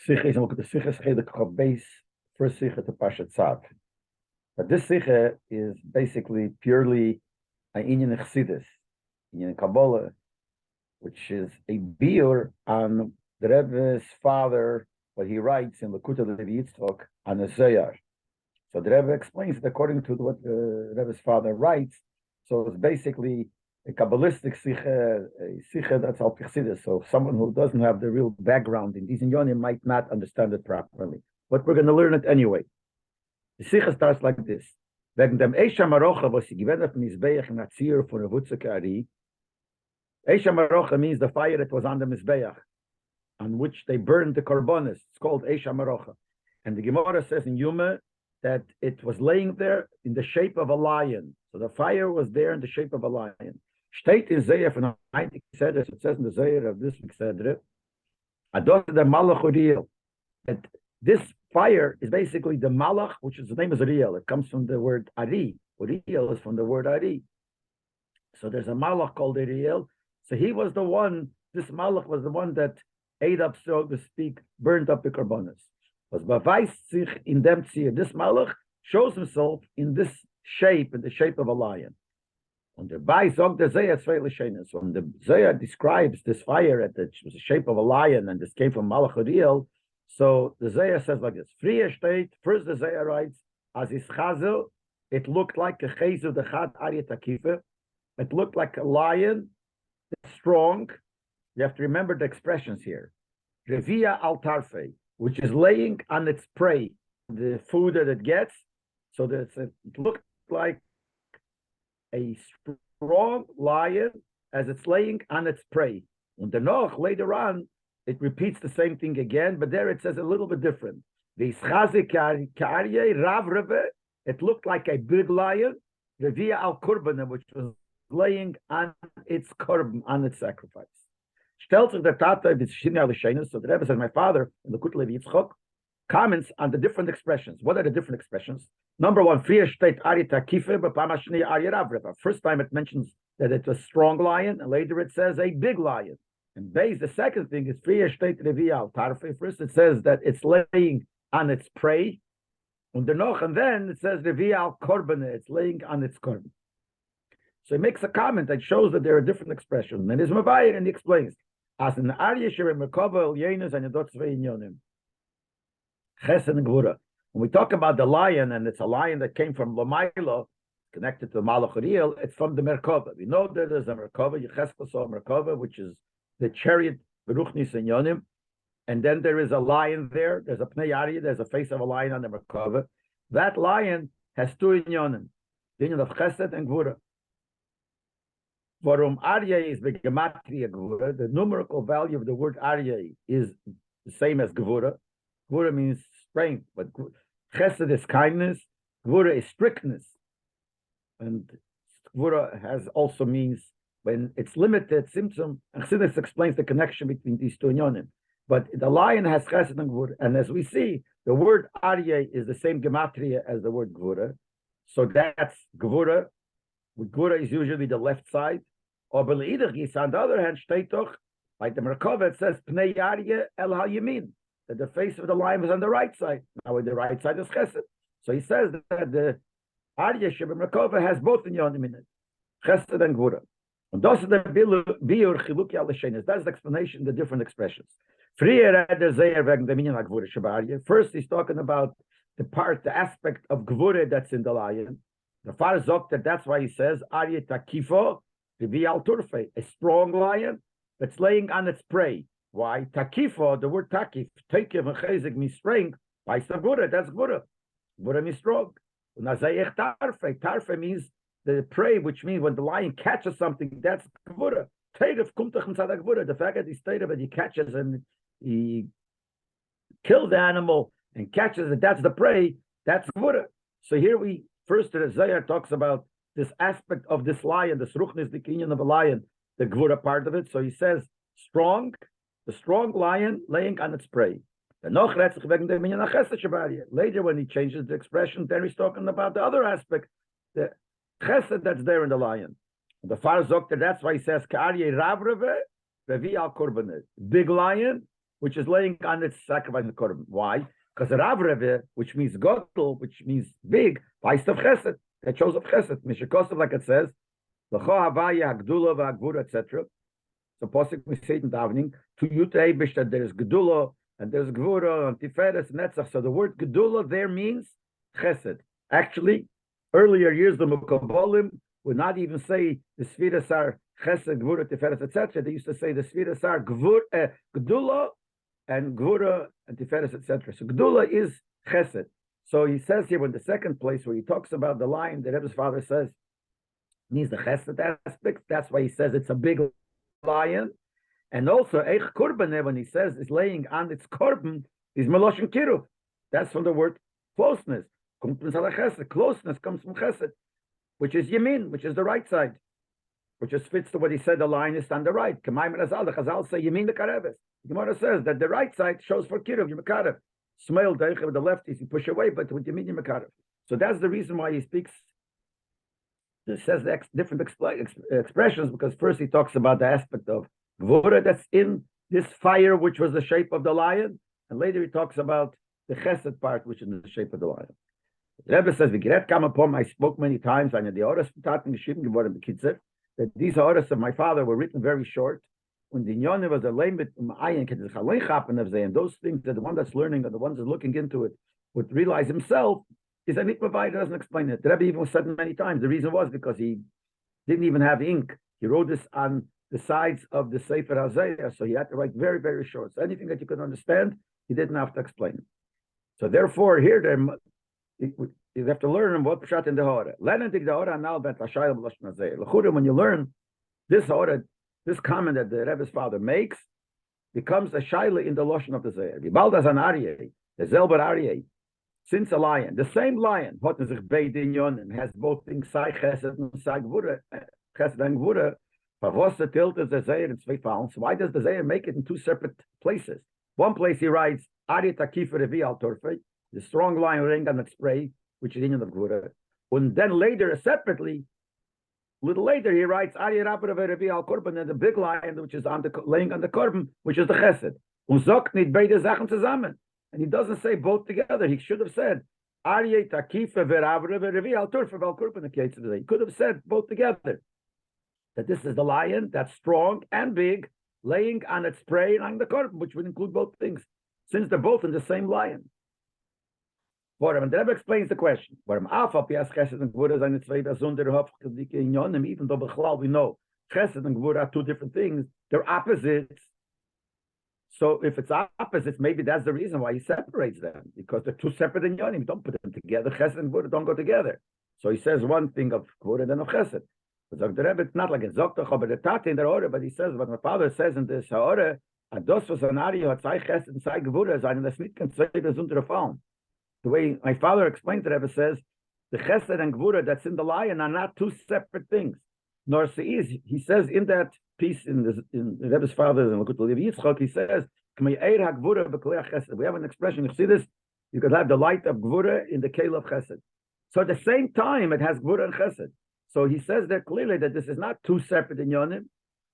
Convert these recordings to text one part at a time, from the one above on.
Sicha is the Sicha is Chelik base first Sicha to Pashat Tzav. But this Sicha is basically purely an Inyan Chassidus, Inyan Kabbalah, which is a biur on the Rebbe's father, what he writes in Lekutei Levi Yitzchok on the Zohar. So the Rebbe explains that according to what the Rebbe's father writes, so it's basically a Kabbalistic Sicha, a Sicha that's al Chassidus. So someone who doesn't have the real background in these inyonim might not understand it properly. But we're going to learn it anyway. The Sicha starts like this. Wegen dem Eisha Marocha, was sie gewendet von Mizbeach in Atzir von der Wutzeke Ari. Eisha Marocha means the fire that was on the Mizbeach, on which they burned the korbanos. It's called Eisha Marocha. And the Gemara says in Yuma that it was laying there in the shape of a lion. So the fire was there in the shape of a lion. Steht in Zeir von Heinrich Sedres, it says in the Zeir of this week's Sedre, Adot the Malach Uriel, that this fire is basically the Malach, which is the name is Uriel. It comes from the word Ari. Uriel is from the word Ari. So there's a Malach called Uriel. So he was the one, this Malach was the one that ate up, so to speak, burned up the korbanos. Was beweist sich in dem Tzir. This Malach shows himself in this shape, in the shape of a lion. And the Bai Zog the Zayah Tzvei L'Shenes. When the Zayah describes this fire at the shape of a lion, and this came from Malach Uriel, so the Zayah says like this. Friya state, first the Zayah writes, as is Chazel, it looked like a Chezu the Chad Aryeh Takifa. It looked like a lion, strong. You have to remember the expressions here. Revia al Tarfe, which is laying on its prey, the food that it gets. So that it looked like a strong lion as it's laying on its prey. And the Noch, later on, it repeats the same thing again, but there it says a little bit different. It looked like a big lion, Revia al Kurban, which was laying on its korban, on its sacrifice. So the Rebbe says, my father, in the Lekutei Levi Yitzchok, comments on the different expressions. What are the different expressions? Number one, first time it mentions that it's a strong lion, and later it says a big lion. And base, the second thing is first it says that it's laying on its prey, and then it says it's laying on its korban. So he makes a comment that shows that there are different expressions. And he's Mavayir, and he explains. As in Aryeh Merkava Yenes and Yadot Tzvei Inyonim. Chesed and Gvura. When we talk about the lion, and it's a lion that came from Lamailo, connected to the Malach Uriel, it's from the Merkava. We know that there's a Merkava, Yecheskel saw a Merkava, which is the chariot, Beruchnis and Yonim. And then there is a lion there. There's a Pnei Aryeh, there's a face of a lion on the Merkava. That lion has two Inyonim, the Inyon of Chesed and Gvura. Varum Aryeh is the gematria Gvura. The numerical value of the word Aryeh is the same as Gvura. Gvura means strength, but Chesed is kindness. Gvura is strictness, and Gvura has also means when it's limited. Symptom. And Chassidus explains the connection between these two inyonim. But the lion has Chesed and Gvura, and as we see, the word Aryeh is the same gematria as the word Gvura. So that's Gvura. Gvura is usually the left side. Or on the other hand, like the Merkava, it says Pnei Aryeh El HaYamin, that the face of the lion was on the right side. Now the right side is Chesed. So he says that the Aryeh Sheba Merkava has both in Yonim in it, Chesed and Gvura. And that's the biur chiluki al l'shenis. That's the explanation, the different expressions. First, he's talking about the aspect of Gvura that's in the lion. The Far Zok, that's why he says, Aryeh Takifo, Revi al Turfe, a strong lion that's laying on its prey. Why? Takifo, the word Takif, Tekev and Chezek means strength. Why is Gvura? That's Gvura. Gvura means strong. Nazayech Tarfe. Tarfe means the prey, which means when the lion catches something, that's Gvura. Terev kumtach mitzad Gvura. The fact that he's Terev and he catches and he kills the animal and catches it, that's the prey, that's Gvura. So here first, the Zohar talks about this aspect of this lion, the Sruchnis, the kinyan of a lion, the Gvura part of it. So he says, strong, the strong lion laying on its prey. Later, when he changes the expression, then he's talking about the other aspect, the chesed that's there in the lion. The Far Zokter, that's why he says, Ka'aryeh Ravreve, Revi al Korbanet. Big lion, which is laying on its sacrifice in the korban. Why? Because the Rav Rebbe, which means godel, which means big, weist of chesed. That shows of chesed. Mishakosov, like it says, l'cho havaya hagdula v'hagvura, etc. So Posik we say in davening to you to Eibush that there is gedula and there's gvura and tiferes and netzach. So the word gedula there means chesed. Actually, earlier years the Mukabolim would not even say the Sfiras are chesed, gvura, tiferes, etc. They used to say the Sfiras are gedula and gvura and tiferes, etc. So gedula is chesed. So he says here in the second place where he talks about the lion, the Rebbe's father says means the chesed aspect. That's why he says it's a big lion. And also eich korban, when he says is laying on its korban, is meloshin kiruv. That's from the word closeness. Closeness comes from chesed, which is yamin, which is the right side, which just fits to what he said. The lion is on the right. The Chazal say yamin the kareves. The Gemara says that the right side shows for kiruv, yimakarev. Smail deicha with the left is you push away, but with yamin yimakarev. So that's the reason why he speaks. It says the different expressions, because first he talks about the aspect of gvura that's in this fire, which was the shape of the lion, and later he talks about the chesed part, which is in the shape of the lion. The Rebbe says, I spoke many times, that these orders of my father were written very short. When the Yonah was a Leib, and those things that the one that's learning or the one that's looking into it would realize himself, is a mitmavai doesn't explain it. The Rebbe even said many times. The reason was because he didn't even have ink. He wrote this on the sides of the Sefer HaZayah, so he had to write very, very short. So anything that you could understand, he didn't have to explain. So therefore, here you have to learn what pshat in the hora. When you learn this hora, this comment that the Rebbe's father makes becomes a shaila in the lashon of the Zayah. Vibaldas an aryeh, the zelber aryeh. Since a lion, the same lion, has both things, sai chesed and sai gvura, chesed and gvura. Why does the Zayah make it in two separate places? One place he writes, Ari takifa revi al torfei, the strong lion laying on its prey, which is in of gvura. And then later, separately, a little later, he writes, Ari rabba revi al korban, and the big lion, which is laying on the korban, which is the chesed. Und sagt nicht beide Sachen zusammen. And he doesn't say both together. He should have said, Aryeh takifa v'ravre v'revi al turfa v'al kurban. He could have said both together. That this is the lion that's strong and big, laying on its prey and on the korban, which would include both things, since they're both in the same lion. And the Rebbe explains the question. Even though we know chesed and gvura are two different things, they're opposites. So if it's opposites, maybe that's the reason why he separates them, because they're two separate inyanim. Don't put them together. Chesed and gvura don't go together. So he says one thing of gvura and of chesed. But the Rebbe, it's not like a zoktach or the tate in the order, but he says what my father says in this order. Ados was an ari hat zwei chesed and zwei gvura sein, das nicht kann zwei besondere Fallen. The way my father explained the Rebbe says, the chesed and gvura that's in the lion are not two separate things. Nor he says in that piece in the Rebbe's father in Lekut Leib Yitzchak, he says, we have an expression, you see this, you could have the light of gvura in the kale of chesed. So at the same time, it has gvura and chesed. So he says there clearly that this is not two separate inyanim,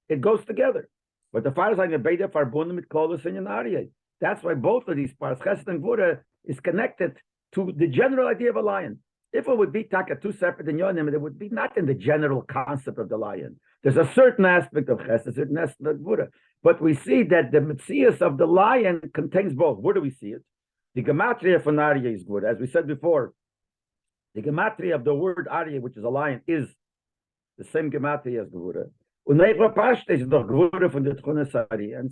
it goes together. But the fathers are beide farbunden mit kolus and aryeh. That's why both of these parts, chesed and gvura, is connected to the general idea of a lion. If it would be taka two separate inyanim, it would be not in the general concept of the lion. There's a certain aspect of chesed, a certain aspect of gvura. But we see that the metzias of the lion contains both. Where do we see it? The gematria for aryeh is good. As we said before, the gematria of the word aryeh, which is a lion, is the same gematria as gvura. And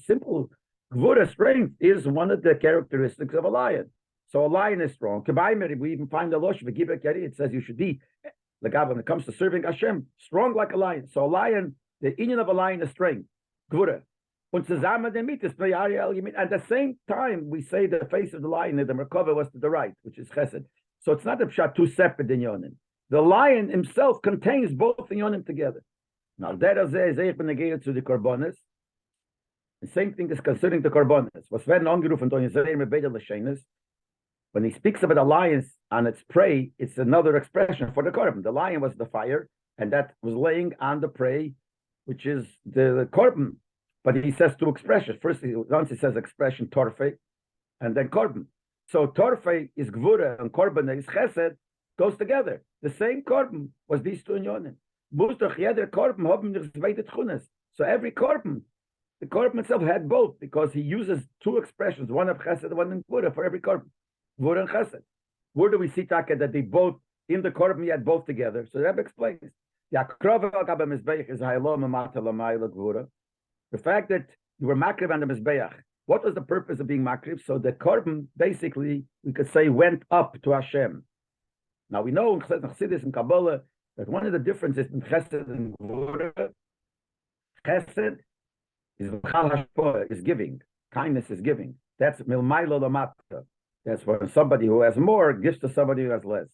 simple gvura strength is one of the characteristics of a lion. So a lion is strong. We even find the losh, it says you should be, when it comes to serving Hashem, strong like a lion. So a lion, the inyan of a lion is strength, gvura. At the same time, we say the face of the lion, the merkava was to the right, which is chesed. So it's not a pshat, two separate inyanim. The lion himself contains both inyanim together. Now, that is negated to the korbanos. The same thing is concerning the korbanos. When he speaks about the lion on its prey, it's another expression for the korban. The lion was the fire, and that was laying on the prey, which is the korban. But he says two expressions. First, once he says expression torfe, and then korban. So torfe is gvura and korban is chesed, goes together. The same korban was these two inyonim. Mustach jeder korban haben nicht zweite tchunas. So every korban, the korban itself had both because he uses two expressions, one of chesed and one in gvura for every korban. Gvura and chesed. Where do we see taka that they both in the korban he had both together? So the Rebbe explains. The fact that you were makriv on the mizbeach. What was the purpose of being makriv? So the korban basically, we could say, went up to Hashem. Now we know in Chassidus and Kabbalah that one of the differences in Chesed and Gvura, Chesed is giving. Kindness is giving. That's milmaylo lamata. That's when somebody who has more gives to somebody who has less.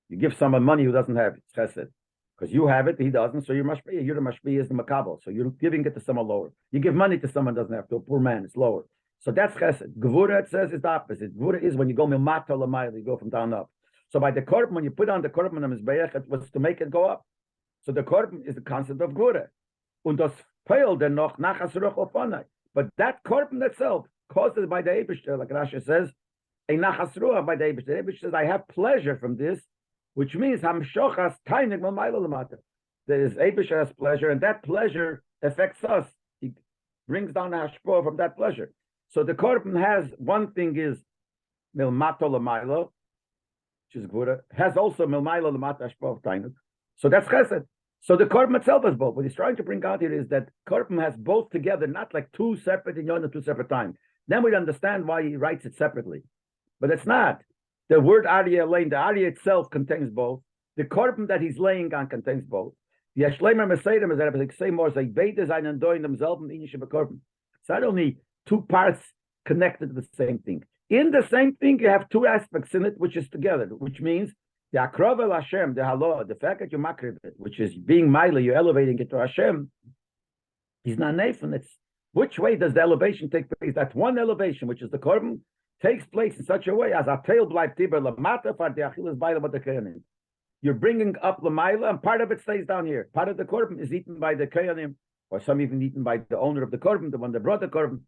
You give someone money who doesn't have it. It's Chesed. Because you have it, he doesn't, so you're the mashpiyah is the makabel. So you're giving it to someone lower. You give money to someone who doesn't have to, a poor man, it's lower. So that's chesed. Gevura, it says, is the opposite. Gevura is when you go milmata lamayla, you go from down up. So by the korban, when you put on the korban on mizbeach, it was to make it go up. So the korban is the concept of gevura. Und das peil then noch nachas ruch ofanai. But that korban itself, caused by the Eibishter, like Rashi says, a nachas ruach by the Eibishter. The Eibishter says, I have pleasure from this, which means hamshochas tainig malmayla lamata. There is Eibishter has pleasure, and that pleasure affects us. He brings down the hashpah from that pleasure. So the korban has one thing is milmato lamayla, which is gvura, has also milmayla lamata hashpah of tainig. So that's chesed. So the korban itself is both. What he's trying to bring out here is that korban has both together, not like two separate in at two separate times. Then we'd understand why he writes it separately. But it's not. The word Arya laying, the Arya itself contains both. The korban that he's laying on contains both. The Ashlemer Meseidim is that I say more like Beit design and doing themselves in Inish korban. It's not only two parts connected to the same thing. In the same thing, you have two aspects in it, which is together, which means the Akrav el Hashem, the Haloah, the fact that you makriv it, which is being Maila, you're elevating it to Hashem, is not nafin. It's which way does the elevation take place? That one elevation, which is the korban, takes place in such a way as a tail blind tiber lamata for the achilas baila but the kayanim. You're bringing up lamaila, and part of it stays down here. Part of the korban is eaten by the kayanim, or some even eaten by the owner of the korban, the one that brought the korban.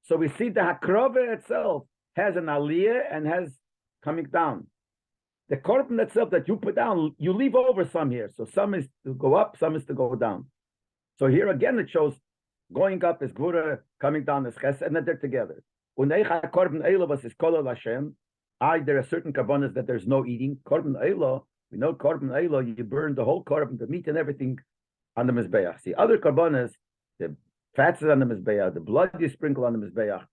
So we see the hakrova itself has an aliyah and has coming down. The korban itself that you put down, you leave over some here. So some is to go up, some is to go down. So here again it shows going up is gvura, coming down is chesed, and then they're together. There are certain karbonas that there's no eating. Korban eila, we know korban eila, you burn the whole korban, the meat and everything on the mizbeach. See, other karbonas, the fats is on the mizbeach, the blood you sprinkle on the mizbeach,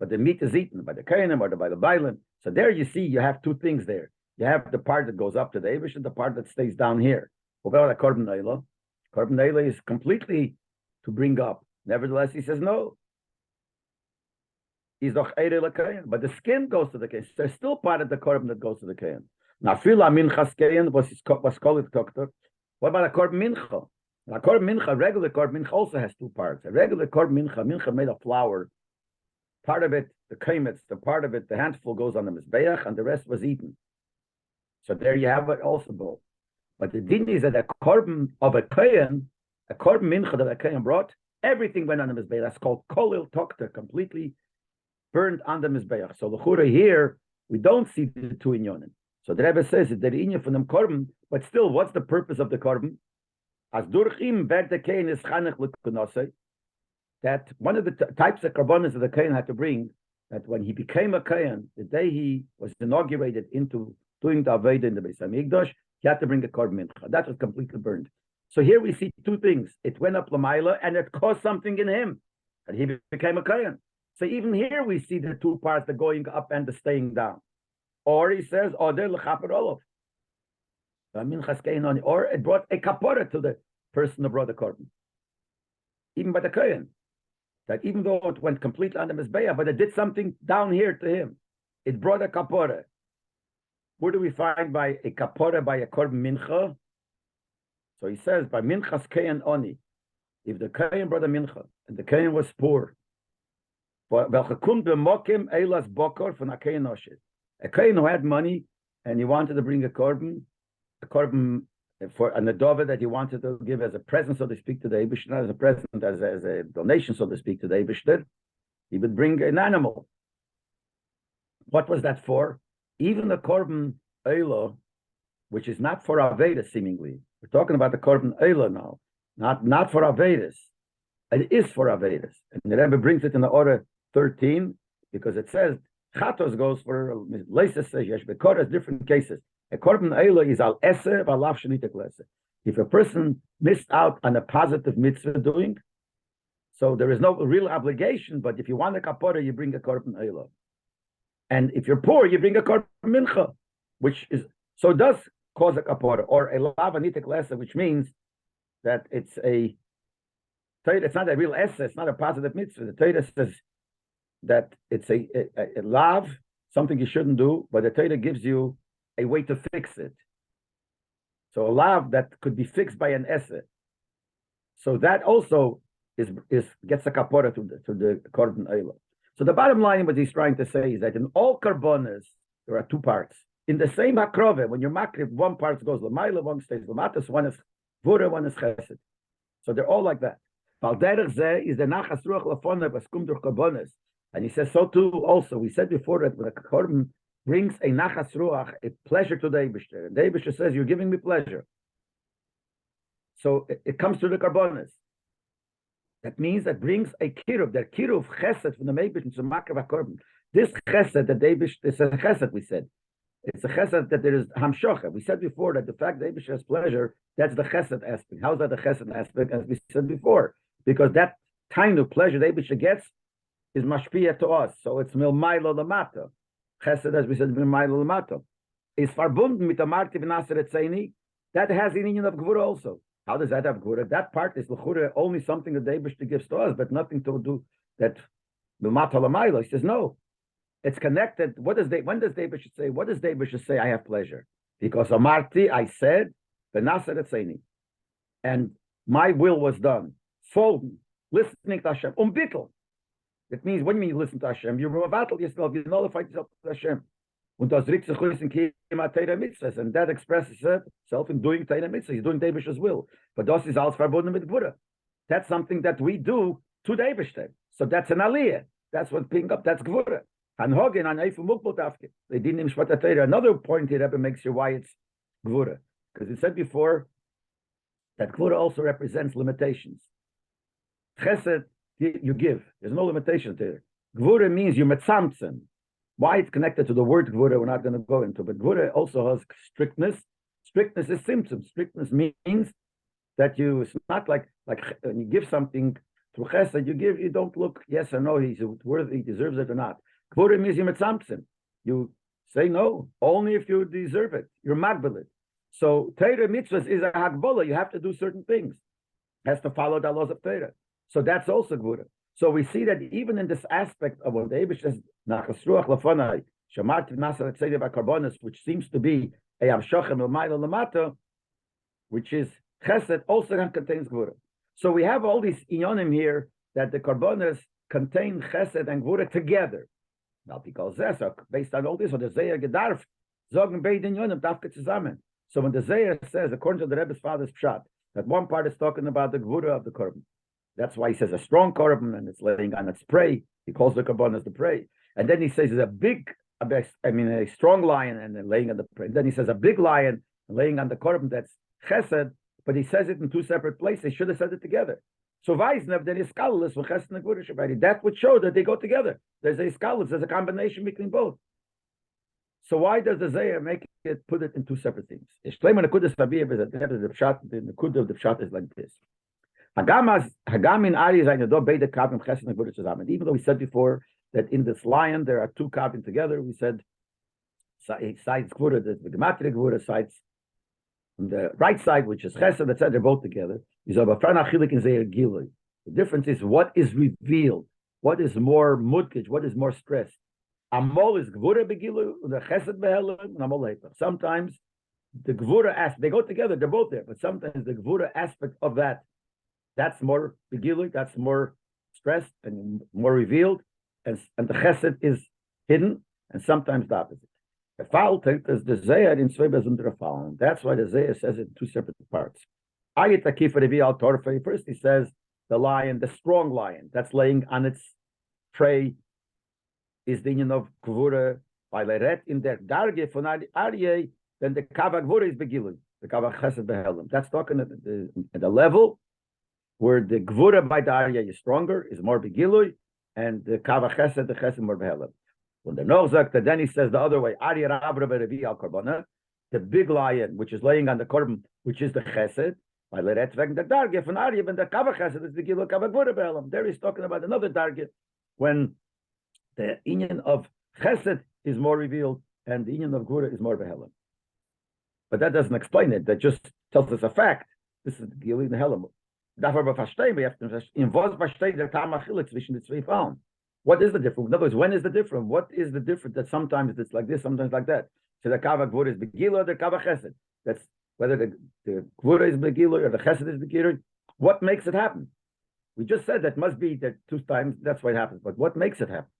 but the meat is eaten by the kainim or by the bailan. So there you see, you have two things there. You have the part that goes up to the Eibush and the part that stays down here. About korban eila, korban eila is completely to bring up. Nevertheless, he says no. He's doch eire lekayin, but the skin goes to the kain. There's still part of the korban that goes to the kain. Now, fila minchas kain was called doctor. What about a korban mincha? A korban mincha, regular korban mincha also has two parts. A regular korban mincha made of flour. Part of it, the kaimitz, the part of it, the handful goes on the mizbeach, and the rest was eaten. So there you have it also both. But the din is that a korban of a korban mincha that a kain brought, everything went on the mizbeach. That's called kolil tokta, completely burned on the mizbeach. So l'chura here we don't see the two inyonim. So the Rebbe says that the inyan from them korban, but still, what's the purpose of the korban? As durchim ber the kain is chanech l'kunasei. That one of the types of karbonas that the kain had to bring, that when he became a kain, the day he was inaugurated into doing the aveda in the Beis Hamikdash, he had to bring a korban mincha. That was completely burned. So here we see two things. It went up l'mayla, and it caused something in him, and he became a kain. So even here we see the two parts, the going up and the staying down. Or he says, or it brought a kapora to the person who brought the korban. Even by the kohen. That even though it went completely under mizbeah, but it did something down here to him. It brought a kapora. Where do we find by a kapora by a korban mincha? So he says, by minchas kohen oni. If the kohen brought a mincha, and the kohen was poor, a kain who had money and he wanted to bring a korban for an adova that he wanted to give as a present, so to speak, to the Eibush, not as a present, as a donation, so to speak, to the Eibush, he would bring an animal. What was that for? Even the korban eilo, which is not for Avedas, seemingly. We're talking about the korban eilo now, not for Avedas. It is for Avedas. And the Rebbe brings it in the order 13, because it says, Chatos goes for, Leisa says, Yesh Bekoras, different cases. A korban eilo is al ese, v'alav shenitek lese. If a person missed out on a positive mitzvah doing, so there is no real obligation, but if you want a kapora, you bring a korban eilo. And if you're poor, you bring a korban mincha, which is, so it does cause a kapora, or a lav anitek lese, which means that it's not a real esse, it's not a positive mitzvah. The Torah says that it's a lav, something you shouldn't do, but the Torah gives you a way to fix it. So a lav that could be fixed by an esse. So that also gets a kapora to the korban eilo. So the bottom line, what he's trying to say is that in all karbonas, there are two parts. In the same hakrove, when you're makrif, one part goes l'mayla, one stays l'matas, one is vura, one is chesed. So they're all like that. Is the nachas ruach lafona baskum durch karbonas. And he says so too also. We said before that when a korban brings a nachas ruach, a pleasure to the Eibishter. And the Eibishter says, you're giving me pleasure. So it comes to the karbonas. That means that brings a kiruv, that kiruv chesed from the Eibishter to makav korban. This chesed that the Eibishter, this is a chesed we said. It's a chesed that there is hamshocha. We said before that the fact that Eibishter has pleasure, that's the chesed aspect. How is that the chesed aspect? As we said before, because that kind of pleasure the Eibishter gets is mashpia to us. So it's milmaylo lamato. Chesed, as we said, milmaylo lamato. Is verbunden mit der Marti v'naser etzeini. That has the union of gvura also. How does that have gvura? That part is l'chure only something that the Eibishter gives to us, but nothing to do that milmato lamaylo. He says no. It's connected. When does the Eibishter say? What does the Eibishter say? I have pleasure because amarti, I said, v'naser etzeini, and my will was done. Folden, listening to Hashem, bittel. It means when you listen to Hashem, you battle yourself, you nullify yourself to Hashem. And that expresses itself in doing Teira Mitzvah. He's doing Eibishter's will. But das is alles verbunden mit Gvura. That's something that we do to the Eibishter. So that's an aliyah. That's what picking up. That's Gvura. They didn't even shvat Teira. Another point here Rebbe makes here why it's Gvura. Because it said before that Gvura also represents limitations. Chesed, you give. There's no limitation there. Gvura means you metzamtzen. Why it's connected to the word gvura, we're not going to go into. But gvura also has strictness. Strictness is symptom. Strictness means that it's not like when you give something through chesed, you don't look yes or no, he's worthy, he deserves it or not. Gvura means you metzamtzen. You say no, only if you deserve it. You're magbalit. So Teira mitzvahs is a hagbola. You have to do certain things. Has to follow the laws of Teira. So that's also gvura. So we see that even in this aspect of what the Eibush says, nachas ruach lafonai, shamarti v'nasar etzedei b'karbonos, which seems to be a amshochem l'maylo l'mato, which is chesed, also contains gvura. So we have all these inyonim here that the karbonos contain chesed and gvura together. Now, because based on all this, or the Zeir gedarf, zogen beide inyonim dafke zusammen. So when the Zeir says, according to the Rebbe's father's pshat, that one part is talking about the gvura of the korban. That's why he says a strong korban and it's laying on its prey. He calls the korban as the prey. And then he says a strong lion and then laying on the prey. Then he says a big lion laying on the korban, that's chesed, but he says it in two separate places. He should have said it together. So Weisnev, then is skalus for chesed and gvura shabari. That would show that they go together. There's a skalus, there's a combination between both. So why does the Zeir put it in two separate things? The Nekuda of the Pshat is like this. Even though we said before that in this lion there are two kavim together, we said sides gvura, the gematria gvura, sides on the right side, which is chesed, etc. They're both together. The difference is what is revealed, what is more mudkij, what is more stress. Amol is gvura begilu, the chesed behelim, amol leipach. Sometimes the gvura aspect, they go together, they're both there, but sometimes the gvura aspect of that's more begilu, that's more stressed and more revealed, and the chesed is hidden, and sometimes the opposite. The Faltet is the Zeher in zwei besondere Fallen. That's why the Zeher says it in two separate parts. First, he says the lion, the strong lion that's laying on its prey, is the union of Gvura, by Leret in der Darge von Aryeh, then the Kava Gvura is Begilui, the Kava Chesed Behelim. That's talking at the level where the Gvura by the Aryeh is stronger, is more Begilui, and the Kava Chesed, the Chesed more Behelim. When the Noach, then he says the other way, Aryeh Rabra Berevi al Karbana, the big lion, which is laying on the Korban, which is the Chesed, by Leret wegen der Darge von Aryeh, and the Kava Chesed is Begilui, Kava Gvura Behelim. There he's talking about another Darge, when the union of Chesed is more revealed, and the union of Gvura is more Behelim. But that doesn't explain it. That just tells us a fact. This is Gilui Behelim. Dafür verstehen, we have to in was versteht der Tamachilek zwischen the zwei Fallen. What is the difference? In other words, when is the difference? What is the difference that sometimes it's like this, sometimes like that? So the Kava Gvura is Begilui or the Kava Chesed. That's whether the Gvura is Begilui or the Chesed is Begilui. What makes it happen? We just said that must be that two times, that's why it happens. But what makes it happen?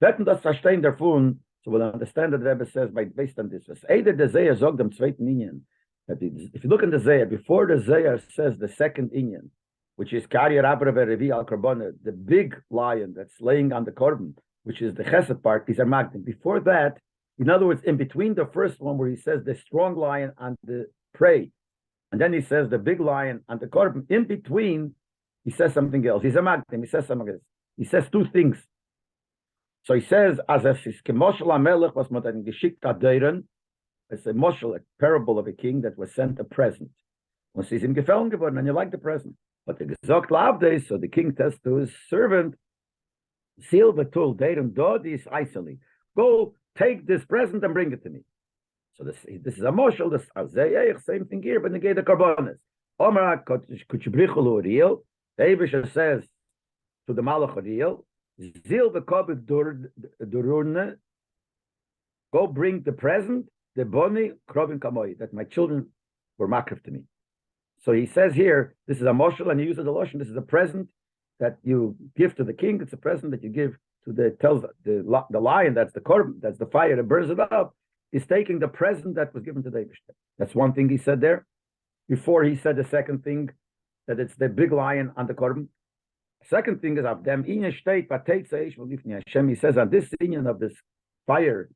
Wetten das verstehen davon, so we'll understand that the Rebbe says based on this. Either the Zeher sagt dem zweiten Inyan, that if you look in the Zeher, before the Zeher says the second Inyan, which is Kari Rabra Revi al Karbona, the big lion that's laying on the Korban, which is the Chesed part, is a Magdim. Before that, in other words, in between the first one where he says the strong lion on the prey, and then he says the big lion on the Korban, in between, he says something else. He's a Magdim, he says something else. He says two things. So he says, as if it's Kemoshel HaMelech was not geschickt aderen, it's a moshel, a parable of a king that was sent a present. Once he's in gefallen geworden, and you like the present. But the gesagt Labdes, so the king says to his servant, Seal betul deren dodis eiseli. Go take this present and bring it to me. So this is a moshel, this same thing here, but negate the karbonis. Omar kuchibrichulu Uriel, the Eibusha says to the Malach Uriel, Zil v'kobik dururne, go bring the present, the boni krovin kamoi, that my children were makriv to me. So he says here, this is a moshel, and he uses the lotion. This is a present that you give to the king. It's a present that you give to the lion. That's the korban, that's the fire that burns it up. Is taking the present that was given to David. That's one thing he said there. Before he said the second thing, that it's the big lion on the korban. Second thing is of them in state Hashem. He says on this union of this fire,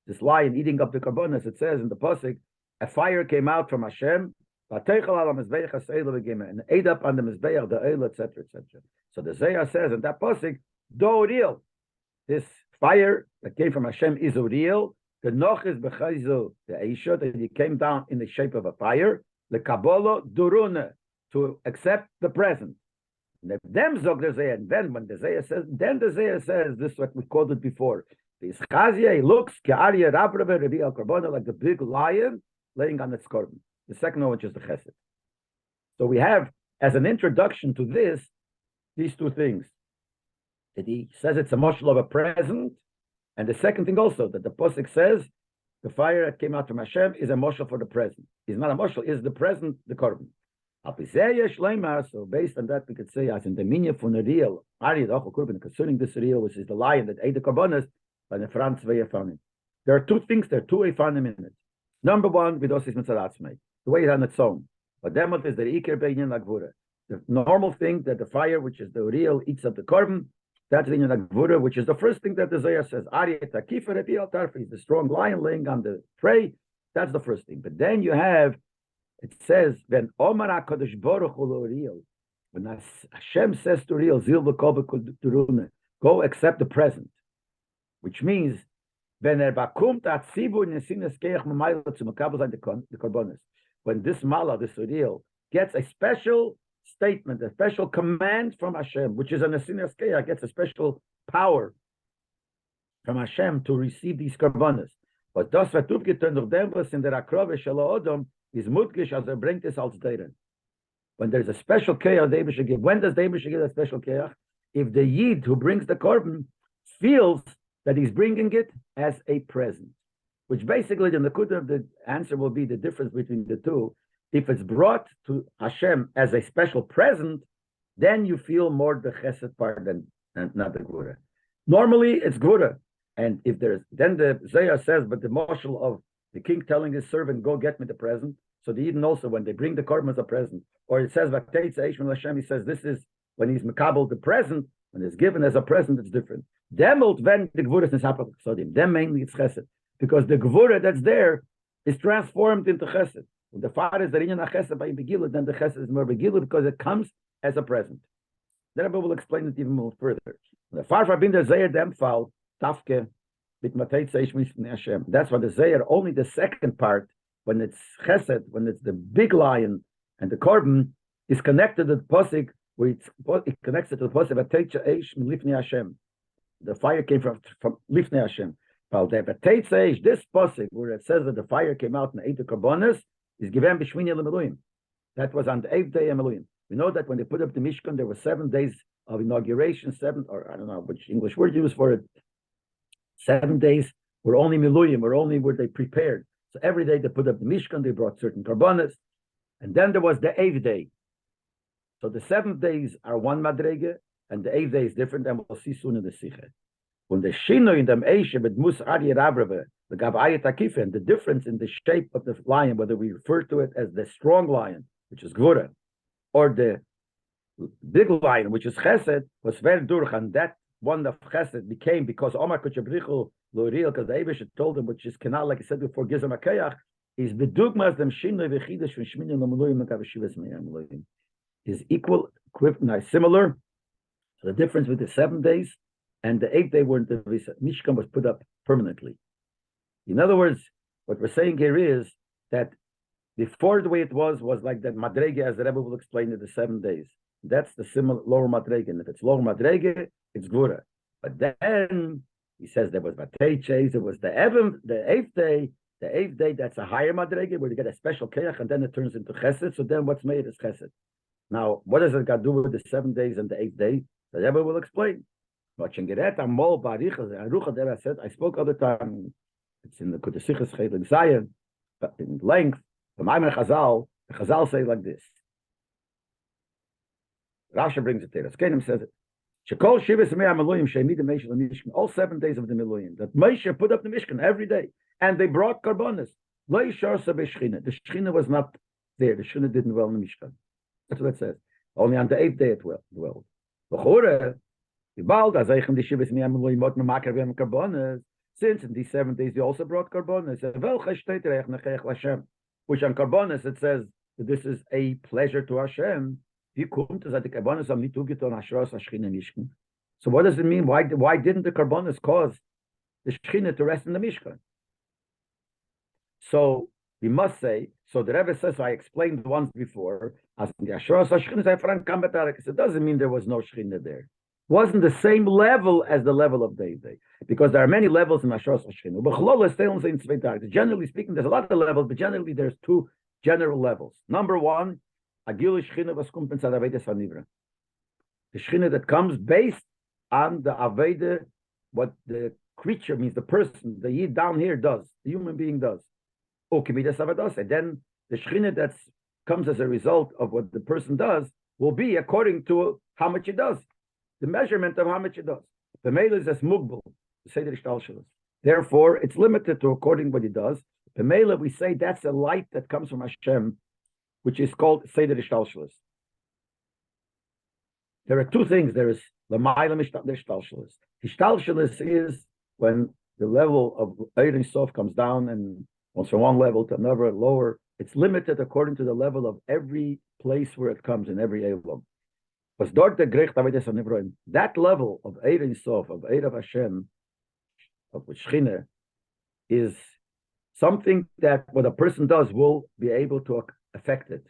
this lion eating up the karbonas. It says in the pasuk, a fire came out from Hashem and ate up on the mizbeach, the oil, etc., etc. So the Zayah says in that pasuk, do real. This fire that came from Hashem is real. The noch is bechayzu the eisha that it came down in the shape of a fire. The kabbalah duruna to accept the present. Them zog the Zayah, and then when the Zayah says, this is what we called it before. The Ischazia looks ke'arya rabrave revi al karbona, like the big lion laying on its korban. The second one, which is the chesed. So we have, as an introduction to this, these two things. That he says it's a moshel of a present, and the second thing also, that the posuk says, the fire that came out from Hashem is a moshel for the present. It's not a moshel, is the present, the korban. So based on that, we could say, as in the minya from the real, concerning this real, which is the lion that ate the karbonas, by the Franz Veyafanim. There are two things there, two Efanim in it. Number one, vidosis mitzaratzmei, the way it's on its own. But then what is the Iker Beinin Lagvura? The normal thing that the fire, which is the real, eats up the korban, that's the Lagvura, which is the first thing that the Zohar says, Aryeh Takifa Repi Al Tarfi, is the strong lion laying on the prey. That's the first thing. But then you have, it says, when Omar HaKadosh Baruch Hu Real, when Hashem says to real, Zil v'kol b'kudurune, go accept the present, which means when bakum tatzivu nesines keich mamayla to makabel the karbonis, when this mala, this real, gets a special statement, a special command from Hashem, which is a nesines keich, gets a special power from Hashem to receive these karbonis. But das vertuf getan durch dem was in der akrove shelo odom is mutgish as bringt es als deren. When there's a special keach, the Eibusha give. When does the Eibusha give a special keach? If the yid who brings the korban feels that he's bringing it as a present, which basically the nakuda of the answer will be the difference between the two. If it's brought to Hashem as a special present, then you feel more the chesed part than not the gvura. Normally it's gvura, And if there's, then the Zayah says, but the marshal of the king telling his servant, go get me the present. So the Eden also, when they bring the korban as a present, or it says, he says, this is when he's makabel the present, when it's given as a present, it's different. Then when the gvura is happening, then mainly it's chesed, because the gvura that's there is transformed into chesed. When the father is the inyan chesed by begillah, then the chesed is more begillah because it comes as a present. Then Rabbi will explain it even more further. The far bin der Zeyer dem Fall Tafke mit Matei Tzeish Hashem. That's why the Zeyer, only the second part, when it's chesed, when it's the big lion and the korban, is connected to the posik, where it connects it to the posik Matei Tzeish Lifnei Hashem. The fire came from Lifnei Hashem. This posik, where it says that the fire came out and ate the korbanos, is given b'shmini l'meluim. That was on the 8th day of Meluim. We know that when they put up the Mishkan, there were 7 days of inauguration, or I don't know which English word used for it. 7 days were only Miluyim, were they prepared. So every day they put up the Mishkan, they brought certain karbanas, and then there was the 8th day. So the 7 days are one madrege, and the 8th day is different, and we'll see soon in the Sikhe. When the Shino in the Meishe with Mus Ari Rabrave, the Gavayat Akife, and the difference in the shape of the lion, whether we refer to it as the strong lion, which is Gvura, or the big lion, which is Chesed, was very durch, and that one of Chesed became, because Omar Kuchabrichu L'Uriel, because the Abish told him, which is Canal, like I said before, Gizam Akayach, is Bedugmas dem Shinoi V'chidash from Shmini L'Meluim Megavashivas Me'Meluim, is equal, similar. So the difference with the 7 days and the 8th day were the Mishkan was put up permanently. In other words, what we're saying here is that before the way it was like that madrege, as the Rebbe will explain in the 7 days. That's the similar lower madrege. And if it's lower madrege, it's gvura. But then he says there was bateiches, there was the 8th day. The 8th day, that's a higher madrege where you get a special keach, and then it turns into chesed. So then what's made is chesed. Now, what does it got to do with the 7 days and the 8th day? The Rebbe will explain. I spoke other time. It's in the Kudesichas Chelik Zayin, but in length. The Maimon Chazal, the Chazal say like this. Rashi brings it there. Askenim says it. Shekol Shivas Mei HaMeluim She'emid HaMeishel HaMishkan. All 7 days of the Meluim. That Moshe put up the Mishkan every day, and they brought karbonos. Lo Yishar Sabei Shechina. The Shechina was not there. The Shechina didn't dwell in the Mishkan. That's what it says. Only on the 8th day it dwelled. L'chore, Yibald Azeichem the Shivas Mei HaMeluim Mot Memakar V'em karbonos. Since in these 7 days they also brought karbonos. Vel Cheshteit Reich Nechech L'Hashem. Which on karbonos it says that this is a pleasure to Hashem. So what does it mean? Why didn't the karbonos cause the Shechina to rest in the Mishkan? So we must say, so the Rebbe says, I explained once before, as the Ashras HaShechina, it doesn't mean there was no Shechina there. Wasn't the same level as the level of David, because there are many levels in Ashras HaShechina. Generally speaking, there's a lot of levels, but generally there's 2 general levels. Number 1, Agil Shechina was compensat Avedes Vanivra. The Shechina that comes based on the Aveda, what the creature means, the person, the Yid down here does, the human being does. And then the Shechina that comes as a result of what the person does will be according to how much it does. The measurement of how much it does. The male is as mugbal, therefore, it's limited to according what he does. The male, we say that's a light that comes from Hashem, which is called Seder Ishtalshalis. There are 2 things. There is L'mayla Ishtalshalis. Ishtalshalis is when the level of Ein Sof comes down and goes from one level to another lower. It's limited according to the level of every place where it comes in every Elam. That level of Ein Sof, of Eid of Hashem, of Shechina, is something that what a person does will be able to affect it.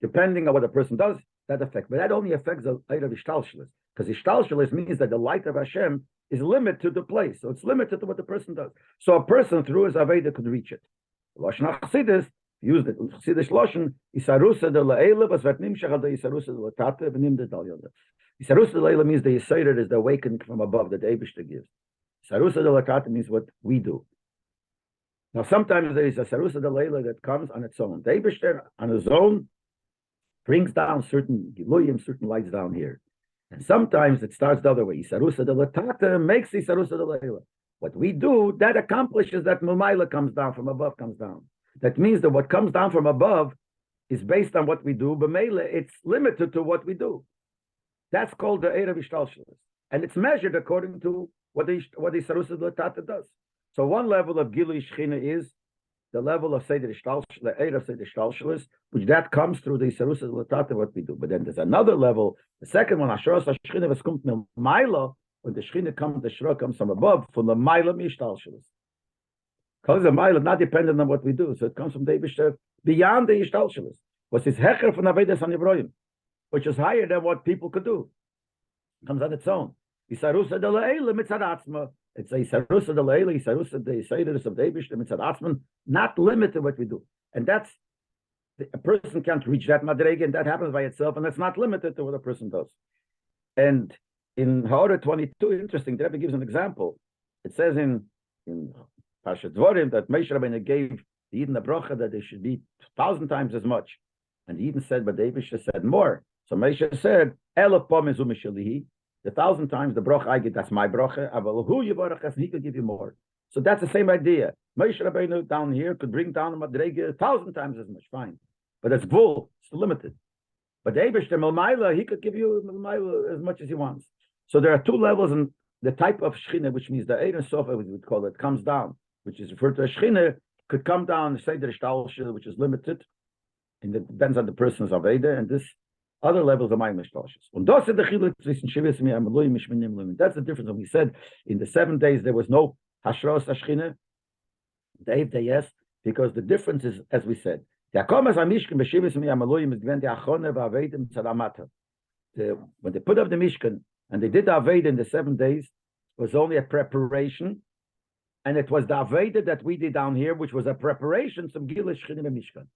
Depending on what a person does, that affects. But that only affects the Eid of Ishtalshalis. Because Ishtalshalis means that the light of Hashem is limited to the place. So it's limited to what the person does. So a person through his Aveda could reach it. Lashon HaChassidus, used it. Chassidus Lashon, Isarusa de La'ela, was vat nimshach al de Isarusa de La'tate, v'nim de Dal Yoda. Isarusa de La'ela means the Yisayr is the awakening from above that the Eibishter gives. Isarusa de La'tate means what we do. Now sometimes there is a Isarusa de La'ela that comes on its own. The Eibishter on his own brings down certain Giluyim, certain lights down here. And sometimes it starts the other way. Isarusa de La'tate makes Isarusa de La'ela. What we do, that accomplishes that Milmaila comes down, from above comes down. That means that what comes down from above is based on what we do, but Mele, it's limited to what we do. That's called the Erev Ishtalshalis. And it's measured according to what the Sarusa Latata does. So one level of Gilui Shechina is the level of Seder Ishtalshalis, the Erev Seder Ishtalshalis, which that comes through the Sarusa Latata, what we do. But then there's another level, the second one, Asheros HaShechina Veskumt Milmaila, when the Shechina comes, the Shra comes from above, from the Maila Mishtalshalis. Because the Maila not dependent on what we do, so it comes from the Eibishter beyond the Ishtalshalis. Was his Hecher from Avedas Hanivroim, which is higher than what people could do. It comes on its own. Isarusa de Leila Mitzadatzma. It's a Isarusa de Leila, Isarusa de Seidus of the Eibishter Mitzadatzman, not limited to what we do. And that's, a person can't reach that Madrega, and that happens by itself, and it's not limited to what a person does. And in Ha'orah 22, interesting, the Rabbi gives an example. It says in Pashat Dvorim that Moshe Rabbeinu gave the Yidden a bracha that they should be 1,000 times as much. And the Yidden said, but the Eibishter said more. So Moshe said, Elef pom ezu mishalihi. The 1,000 times the bracha I get, that's my bracha. Aval hu yivarach, he could give you more. So that's the same idea. Moshe Rabbeinu down here could bring down the Madrega 1,000 times as much, fine. But it's gvul, it's limited. But the Eibishter Milmaila, he could give you Milmaila as much as he wants. So there are two levels in the type of Shechina, which means the Ein Sof, we would call it, comes down, which is referred to as Shechina, could come down, say the Shtalshel, which is limited, and it depends on the person's Aveda, and this other levels of my Mishtalshels. That's the difference when we said in the 7 days there was no Hashros Hashchina, the 8th day, yes, because the difference is, as we said, when they put up the Mishkan, and they did the Aveda in the 7 days, it was only a preparation, and it was the Aveda that we did down here, which was a preparation, some Gila Shechina in the Mishkan,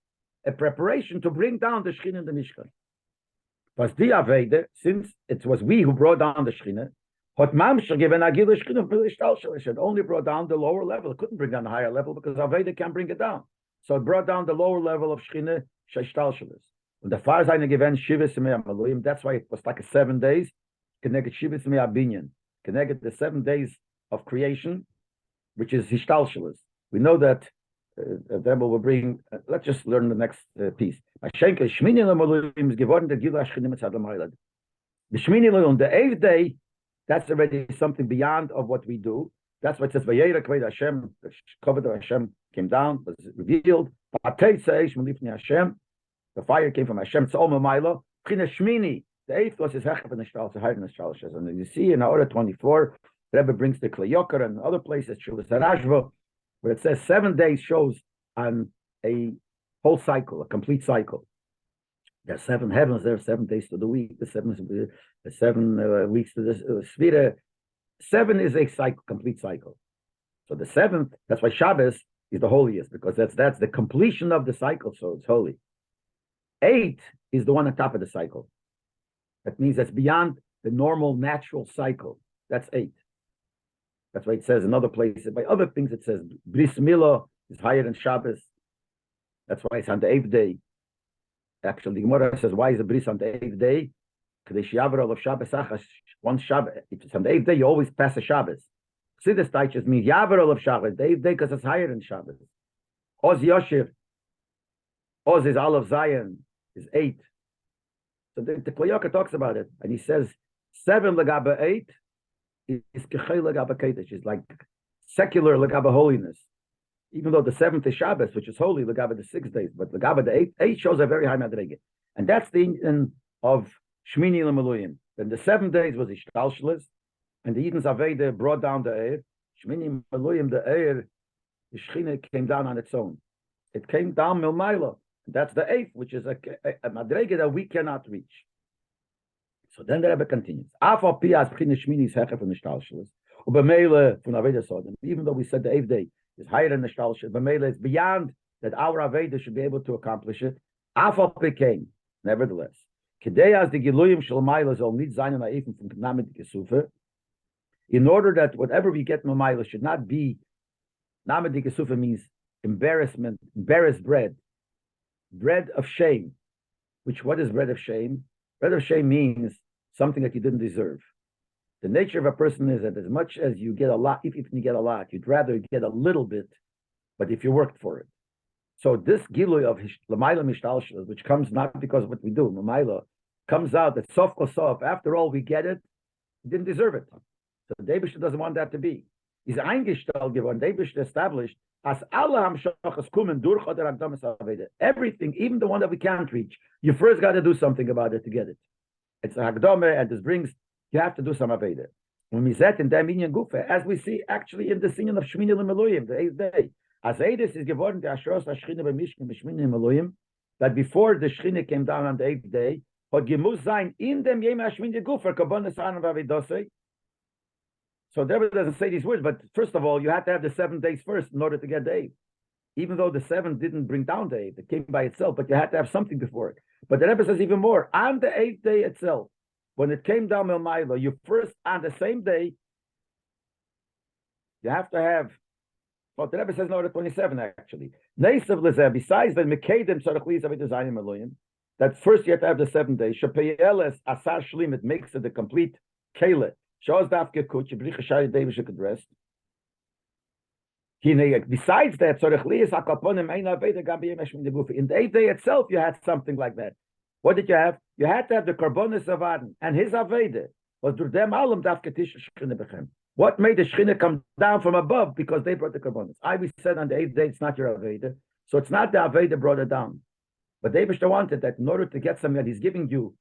a preparation to bring down the Shechina in the Mishkan. Was the Aveda, since it was we who brought down the Shechina, Hot Mamsher given a Gila Shechina for the Shtalshel, it only brought down the lower level. It couldn't bring down the higher level because Aveda can't bring it down. So it brought down the lower level of Shechina, Shtalshelis. And the far side given Shivas Maluim, that's why it was like a 7 days. Connected Shivas Binyan, connected the 7 days of creation, which is Hishtalshelis. We know that Rebbe will bring. Let's just learn the next piece. The Shmini on the 8th day, that's already something beyond of what we do. That's why it says Vayera Kved Hashem, the covenant of Hashem came down, was revealed. The fire came from Hashem. It's all Mamayla. Shmini. The 8th was his Hechef and the Shtalshes, higher than the Shtalshes. And you see in Ha'orah 24, the Rebbe brings the Kleyokar and other places, Shulas Harashva, where it says 7 days shows on a whole cycle, a complete cycle. There are 7 heavens, there are 7 days to the week, the 7 weeks to the Sphira. 7 is a cycle, complete cycle. So the 7th, that's why Shabbos is the holiest, because that's the completion of the cycle, so it's holy. 8 is the one on top of the cycle. That means that's beyond the normal natural cycle. That's 8. That's why it says in other places. By other things, it says Bris Milah is higher than Shabbos. That's why it's on the 8th day. Actually, the Gemara says, why is the Bris on the 8th day? Because of Shabbos, one Shabbos. If it's on the 8th day, you always pass a Shabbos. Chassidus Taiches means Yavarol of Shabbos, the 8th day, because it's higher than Shabbos. Oz Yoshir, Oz is Aleph Zion, is 8. So the Kleyaka talks about it, and he says 7 Lagaba 8 is Kechei Lagaba Kedesh, is like secular Lagaba holiness. Even though the 7th is Shabbos, which is holy, Lagaba the 6 days, but Lagaba the 8 shows a very high Madrege. And that's the Indian of Shmini L'Maluyim. Then the 7 days was Ishtalshlis, and the Eden's Aveda brought down the Eir. Shmini L'Maluyim, the Eir, the Shechina came down on its own. It came down Milmaila. That's the 8th, which is a Madrege that we cannot reach. So then the Rebbe continues. Even though we said the 8th day is higher than the Shtalshel, B'meila is beyond that our Aveda should be able to accomplish it. Became, nevertheless. In order that whatever we get Mamayla should not be, Named Kesufa means embarrassment, embarrassed bread of shame. What is bread of shame? Bread of shame means something that you didn't deserve. The nature of a person is that as much as you get a lot, if you get a lot, you'd rather get a little bit, but if you worked for it. So this Gilui of Lamaila Mishtalshel, which comes not because of what we do, Lamaila, comes out that Sof Kosof, after all we get it, we didn't deserve it. So Davish doesn't want that to be. He's eingestellt geworden, Davish established, as Allah Hamshachas Kumen durch oder Agdamas Aveda. Everything, even the one that we can't reach, you first got to do something about it to get it. It's a Hagdome, and this brings, you have to do some Aveda. When we set in the Minyan Gufa, as we see actually in the singing of Shmini L'Meloyim, the 8th day, as Eidus is geworden, the Ashros HaShchine B'Mishkin B'Shmini L'Meloyim, that before the Shchine came down on the 8th day, but Gemus Zayin in dem Yem HaShmini Gufa, Kabbanas Anav Avedosei. So David doesn't say these words, but first of all, you had to have the 7 days first in order to get the 8th. Even though the 7 didn't bring down the 8th, it came by itself, but you had to have something before it. But the Rebbe says even more, on the 8th day itself, when it came down Milmailo, you first, on the same day, you have to have, well, the Rebbe says no, the 27 actually. Besides the Mekedem Tzarech Avid Zayin Elohim, that first you have to have the 7 days. Shapeyeles Asar Shlim, it makes it the complete Kele. Shows Dafke Kut, Bricha Shari David should rest. Besides that, in the 8th day itself, you had something like that. What did you have? You had to have the Karbonis of Aden, and his Aveda was through them Alam Dafke Tish Shchine Bechem. What made the Shchine come down from above? Because they brought the Karbonis. We said on the 8th day, it's not your Aveda. So it's not the Aveda brought it down. But David wanted that in order to get something that he's giving you,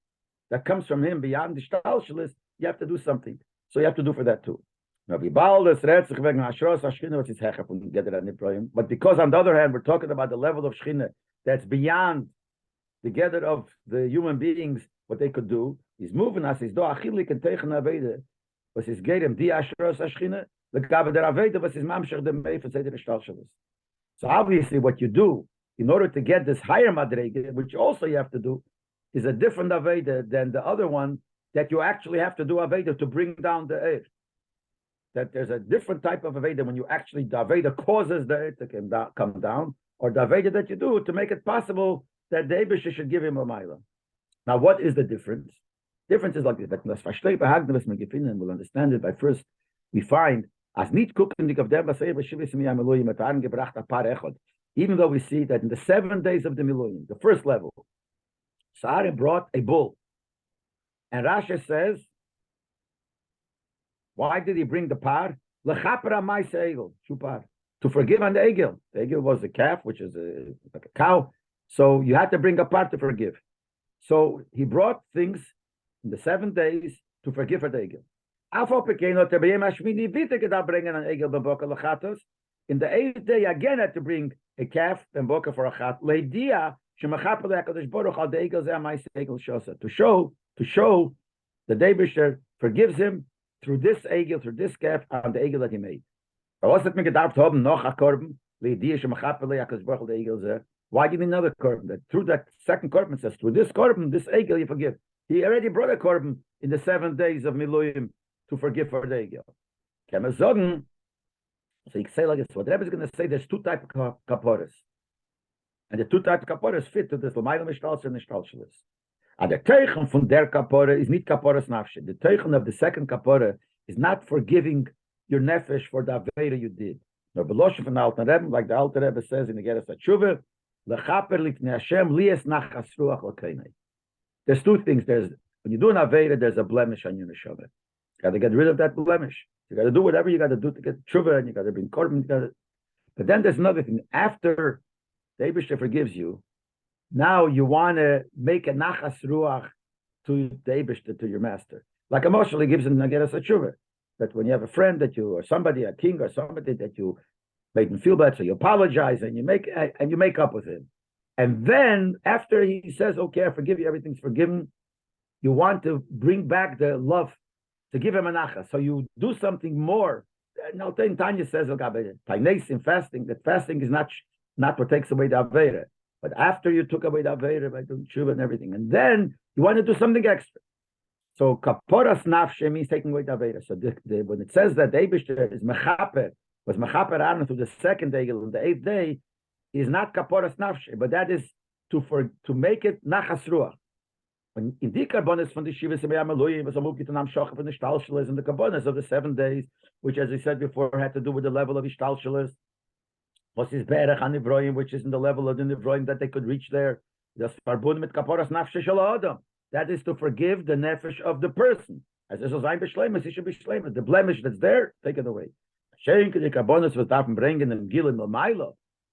that comes from him beyond the Shtalshalis, you have to do something. So you have to do for that too. But because on the other hand, we're talking about the level of Shechina that's beyond the gather of the human beings, what they could do. He's moving us. He's do achilik and teichen aveda. Was his gedem di ashros Shechina. The gabe der aveda was his mamshach dem meif and seder shtalshalos. So obviously, what you do in order to get this higher madrege, which also you have to do, is a different aveda than the other one that you actually have to do aveda to bring down the air. That there's a different type of Aveda when you actually, the Aveda causes the earth to come down, or the Aveda that you do to make it possible that the Eibusha should give him a Maila. Now, what is the difference? Difference is like this. We'll understand it by first, we find, as nicht gucken, even though we see that in the 7 days of the Miloyim, the first level, Sare brought a bull. And Rashi says, why did he bring the par? To forgive on the egel. The egel was a calf, which is like a cow. So you had to bring a par to forgive. So he brought things in the 7 days to forgive for the egel. In the 8th day, again had to bring a calf and boka for a chat. To show the Deibisher forgives him through this egel, through this calf, on the egel that he made. Why give me another korban? That through that second korban says, through this korban, this egel you forgive. He already brought a korban in the 7 days of Miloyim to forgive for the egel. So you can say like this, what Rebbe is going to say, there's 2 types of kaporas. And the 2 types of kaporas fit to this L'mayla Mishtalsh and Mishtalshalis. And the teichen from their kapora is not kaporas nafshe. The teichen of the second kapora is not forgiving your nefesh for the avera you did. No, beloshe from the Alter Rebbe, like the Alter Rebbe says in the Geras HaTshuva, lechaper lifnei Hashem lies nachas ruach l'keinei. There's 2 things. There's when you do an avera, there's a blemish on your neshama. You got to get rid of that blemish. You got to do whatever you got to do to get tshuva, and you got to bring korban. But then there's another thing. After the Eibusha forgives you, now you want to make a nachas ruach to the Eibusha, to your master. Like a Moshe gives in Nageras HaTshuva, that when you have a friend that you, or somebody, a king or somebody that you made him feel bad, so you apologize and you make up with him. And then after he says, okay, I forgive you, everything's forgiven, you want to bring back the love to give him a nachas. So you do something more. Now, Tanya says, in fasting, that fasting is not what takes away the avera. But after you took away the avera by doing tshuva and everything, and then you want to do something extra. So kaporas nafshe means taking away the avera. So when it says that the Eibusha is mechaper, was mechaper Aaron through the 2nd day and the 8th day, is not kaporas nafshe, but that is to make it nachas ruach. When in the carbonas from the Shiva Semayamaluim was a Mukitanam Shachar from the Ishtalshalas and the carbonas of the 7 days, which, as I said before, had to do with the level of Ishtalshalas. Was his Berach Anivroim, which is in the level of the Nivroim that they could reach there. That is to forgive the nefesh of the person. As it says, he should be shleimah. The blemish that's there, take it away.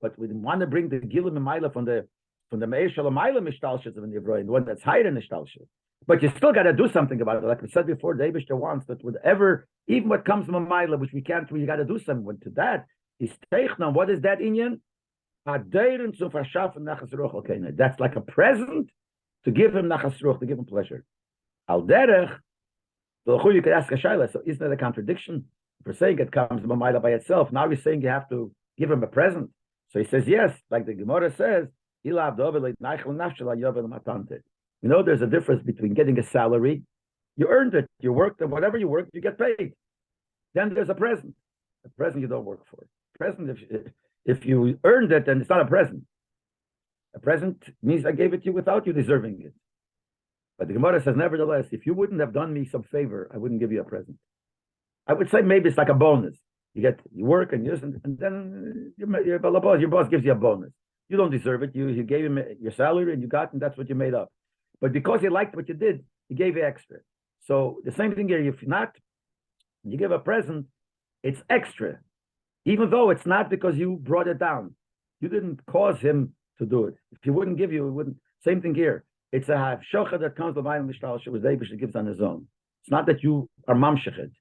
But we want to bring the Gilim and Maila from the Meir Shalom Maila Mishtalshas of the Nivroim, the one that's higher in the Shtalshas. But you still got to do something about it. Like we said before, the Eibishter wants that whatever, even what comes from a Maila, which we can't, we got to do something to that. Is Teichna, what is that Inyan? That's like a present to give him Nachas Ruch, to give him pleasure. Al Derech, you could ask a Shaila, so isn't that a contradiction? If we're saying it comes from a Maila by itself, now you're saying you have to give him a present. So he says, yes, like the Gemara says, you know, there's a difference between getting a salary. You earned it, you worked, and whatever you worked, you get paid. Then there's a present. A present you don't work for. Present, if you earned it, then it's not a present. A present means I gave it to you without you deserving it. But the Gemara says, nevertheless, if you wouldn't have done me some favor, I wouldn't give you a present. I would say maybe it's like a bonus. You work and then your boss gives you a bonus. You don't deserve it. You gave him your salary and you got, and that's what you made up. But because he liked what you did, he gave you extra. So the same thing here. If not, you give a present, it's extra, even though it's not because you brought it down. You didn't cause him to do it. If he wouldn't give you, he wouldn't. Same thing here. It's a shocha that comes to mind mishtal was Leib gives on his own. It's not that you are mamshechet.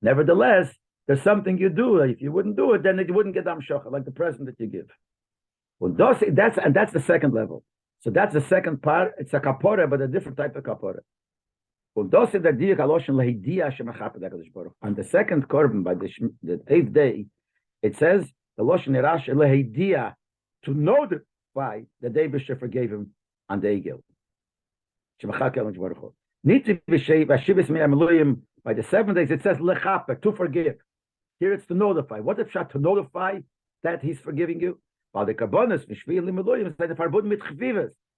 Nevertheless, there's something you do. If you wouldn't do it, then you wouldn't get shocha, like the present that you give. Well, that's the second level. So that's the second part. It's a kapora, but a different type of kapora. On the second korban, by the 8th day, it says the loshen irash leheidia, to notify that Eibishter forgave him on the Egel. By the 7 days, it says lechaper, to forgive. Here it's to notify. What if to notify that he's forgiving you? While the karbonos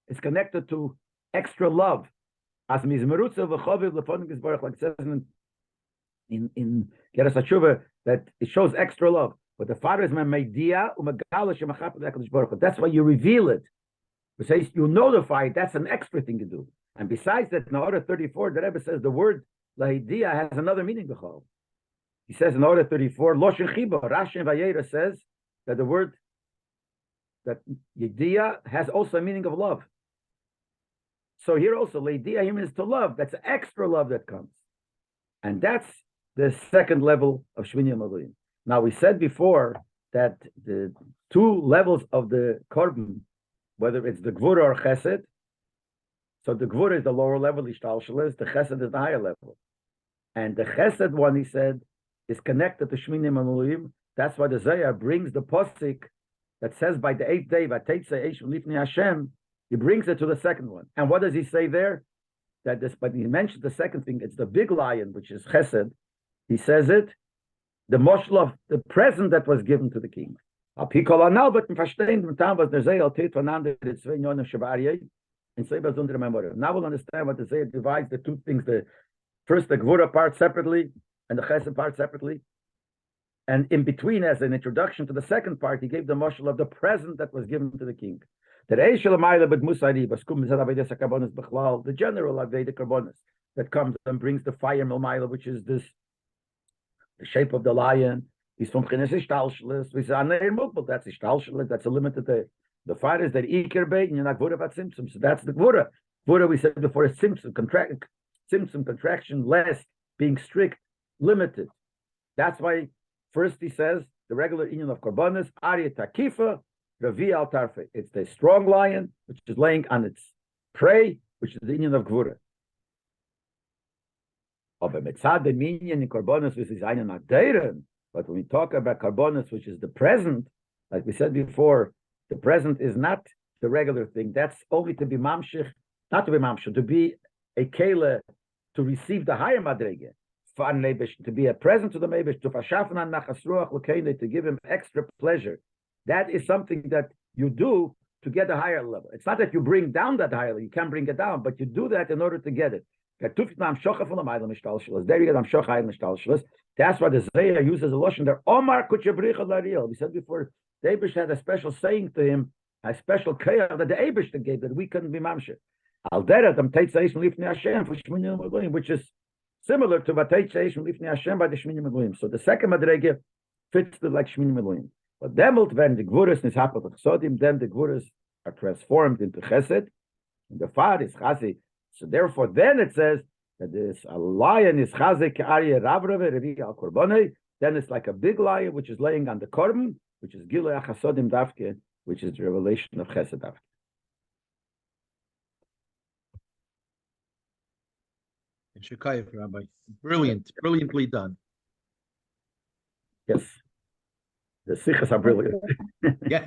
it's connected to extra love. As mizmerutza v'choviv lefonim gizbarach, like it says in Geras HaTshuva, that it shows extra love. But the father is memeidia umagala shemachap le'akadosh baruch Hu. That's why you reveal it. It says you notify. That's an extra thing to do. And besides that, in order 34, the Rebbe says the word lahidia has another meaning. He says in order 34, loshen chiba. Rashi and Vayera says that the word that Yediya has also a meaning of love. So here also, Leidiya means to love. That's extra love that comes. And that's the second level of Shmini Maluyim. Now, we said before that the 2 levels of the Korban, whether it's the Gvura or Chesed, so the Gvura is the lower level, Ishtalshalis, the Chesed is the higher level. And the Chesed one, he said, is connected to Shmini Maluyim. That's why the Zayar brings the Posik that says by the 8th day, Hashem, he brings it to the second one. And what does he say there? But he mentioned the second thing, it's the big lion, which is Chesed. He says it, the moshel of the present that was given to the king. Now we'll understand what the Zayah divides the 2 things, the Gvura part separately and the Chesed part separately. And in between, as an introduction to the second part, he gave the moshel of the present that was given to the king. The general Aveda Karbonis that comes and brings the fire Milmaila, which is this, the shape of the lion. He's from Chines Ishtalshalis. We say, that's Ishtalshalis, that's a limited day. The fire is that Iker Beit, and you're not Gvura about Simpson. So that's the Gvura. Gvura, we said before, is Simpson, contraction, less, being strict, limited. That's why first he says, the regular union of Karbonis, Arya Takifa, Ravi al Tarfe. It's the strong lion, which is laying on its prey, which is the union of Gvura. But when we talk about Karbonis, which is the present, like we said before, the present is not the regular thing. That's only to be mamshich, not to be mamshich, to be a kele, to receive the higher madrege. To be a present to the Meibesh, to give him extra pleasure. That is something that you do to get a higher level. It's not that you bring down that higher level. You can't bring it down, but you do that in order to get it. There you get Amshocha Mishtal. That's why the Zayah uses a lotion there. Omar Kuchabricha Lariel. We said before, the Eibush had a special saying to him, a special kayah that the Eibush gave that we couldn't be mamsheh. Al deratam teitzeish lifnei Hashem for Shminim Maguim, which is similar to vateitzeish lifnei Hashem by the Shminim Maguim. So the second madrege fits the like Shminim Maguim. But demult when the gvuras nishapot chsodim, then the gvuras are transformed into chesed, and the far is chazi. So therefore, then it says that this a lion is chazi ke'aryeh ravrave revi al korbonei. Then it's like a big lion which is laying on the korban, which is gilui achasodim dafke, which is the revelation of chesed dafke. Shukayef, Rabbi. Brilliantly done. Yes. The sikhs are brilliant. Yeah.